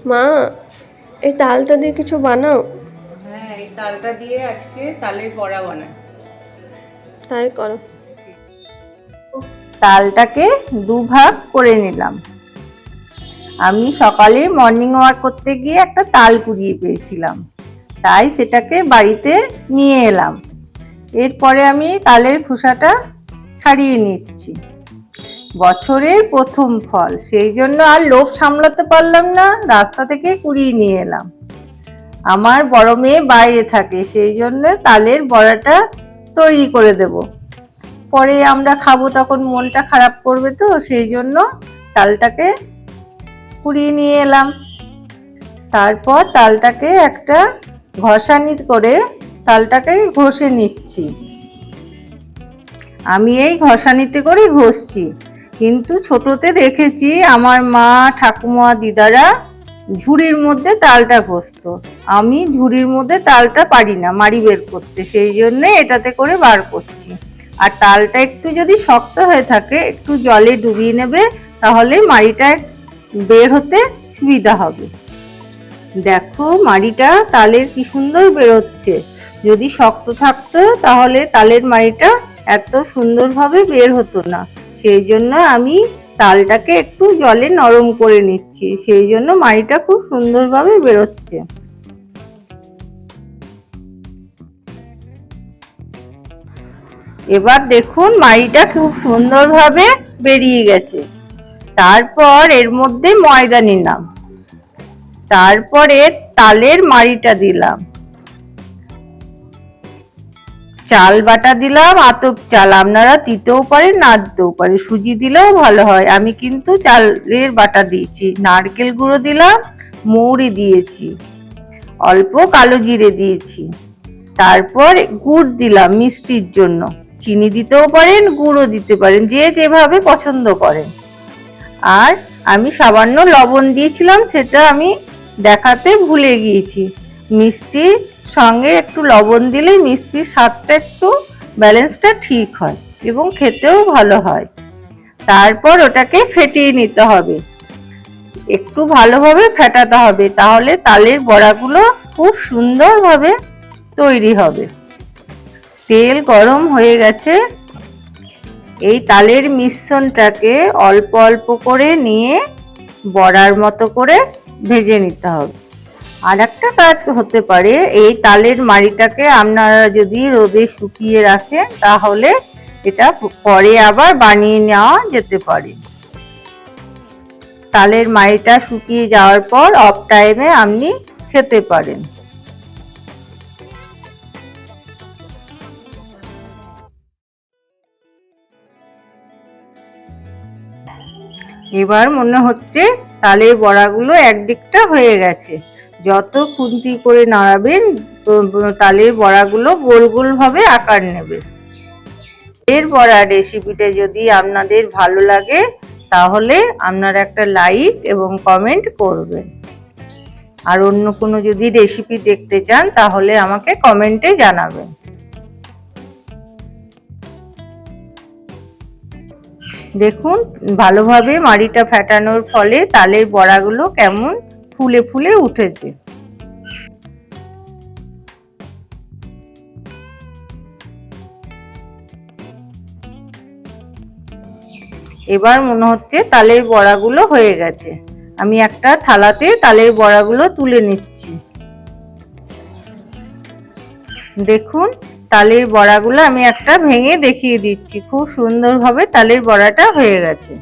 মা, এই তালটা দিয়ে কিছু বানাও। হ্যাঁ, এই তালটা দিয়ে আজকে তালের বড়া বানাই। তাই করো। তালটাকে দুভাগ করে নিলাম। আমি সকালে মর্নিং ওয়াক করতে গিয়ে একটা তাল কুড়িয়ে পেয়েছিলাম, তাই সেটাকে বাড়িতে নিয়ে এলাম। এরপরে আমি তালের খোসাটা ছাড়িয়ে নিচ্ছি। বছরের প্রথম ফল, সেই জন্য আর লোভ সামলাতে পারলাম না, রাস্তা থেকে কুড়িয়ে নিয়ে এলাম। আমার বড় মেয়ে বাইরে থাকে, সেই জন্য তালের বড়াটা তৈরি করে দেব। পরে আমরা খাবো, তখন মনটা খারাপ করবে, তো সেই জন্য তালটাকে কুড়িয়ে নিয়ে এলাম। তারপর তালটাকে একটা ঘষানি করে তালটাকে ঘষে নিচ্ছি। আমি এই ঘষানিতে করে ঘষছি, কিন্তু ছোটতে দেখেছি আমার মা, ঠাকুমা, দিদারা ঝুড়ির মধ্যে তালটা ঘষতো। আমি ঝুড়ির মধ্যে তালটা পারি না মাড়ি বের করতে, সেই জন্য এটাতে করে বার করছি। আর তালটা একটু যদি শক্ত হয়ে থাকে, একটু জলে ডুবিয়ে নেবে, তাহলে মাড়িটা বের হতে সুবিধা হবে। দেখো মাড়িটা তালের কি সুন্দর বেরোচ্ছে। যদি শক্ত থাকতো তাহলে তালের মাড়িটা এত সুন্দরভাবে বের হতো না। সেই জন্য আমি তালটাকে একটু জলে নরম করে নিচ্ছি, সেই জন্য মাড়িটা খুব সুন্দরভাবে বেরোচ্ছে। এবার দেখুন মাড়িটা খুব সুন্দরভাবে বেরিয়ে গেছে। তারপর এর মধ্যে ময়দা নিলাম, তারপরে তালের মাড়িটা দিলাম, চাল বাটা দিলাম, আতপ চাল, আপনারা দিতেও পারেন না দিতেও পারেন, সুজি দিলেও ভালো হয়। আমি কিন্তু চালের বাটা দিয়েছি। নারকেল গুঁড়ো দিলাম, মৌরি দিয়েছি, অল্প কালো জিরে দিয়েছি। তারপর গুড় দিলাম মিষ্টির জন্য, চিনি দিতেও পারেন, গুঁড়ো দিতে পারেন, যে যেভাবে পছন্দ করেন। আর আমি সামান্য লবণ দিয়েছিলাম, সেটা আমি দেখাতে ভুলে গিয়েছি। মিষ্টির সঙ্গে একটু লবণ দিলে মিষ্টির স্বাদটা একটু ব্যালেন্সটা ঠিক হয় এবং খেতেও ভালো হয়। তারপর ওটাকে ফেটিয়ে নিতে হবে, একটু ভালোভাবে ফেটাতে হবে, তাহলে তালের বড়াগুলো খুব সুন্দরভাবে তৈরি হবে। তেল গরম হয়ে গেছে। এই তালের মিশ্রণটাকে অল্প অল্প করে নিয়ে বড়ার মতো করে ভেজে নিতে হবে। আর একটা কাজ হতে পারে, এই তালের মাড়িটাকে আপনারা যদি রোদে শুকিয়ে রাখেন, তাহলে এটা পরে আবার বানিয়ে নেওয়া যেতে পারে। তালের মাড়িটা শুকিয়ে যাওয়ার পর অফ টাইমে আপনি খেতে পারেন। এবার মনে হচ্ছে তালের বড়াগুলো একদিকটা হয়ে গেছে। যত খুন্তি করে নাড়াবেন, তালের বড়াগুলো গোল গোল ভাবে আকার নেবে। এর বড়া রেসিপিটা যদি আপনাদের ভালো লাগে, তাহলে আপনারা একটা লাইক এবং কমেন্ট করবেন। আর অন্য কোনো যদি রেসিপি দেখতে চান, তাহলে আমাকে কমেন্টে জানাবেন। দেখুন ভালোভাবে মাড়িটা ফেটানোর ফলে তালের বড়াগুলো কেমন ফুলে ফুলে উঠেছে। এবার মনে হচ্ছে তালের বড়াগুলো হয়ে গেছে। আমি একটা থালাতে তালের বড়াগুলো তুলে নিচ্ছি। দেখুন তালের বড়াগুলো আমি একটা ভেঙে দেখিয়ে দিচ্ছি, খুব সুন্দরভাবে তালের বড়াটা হয়ে গেছে।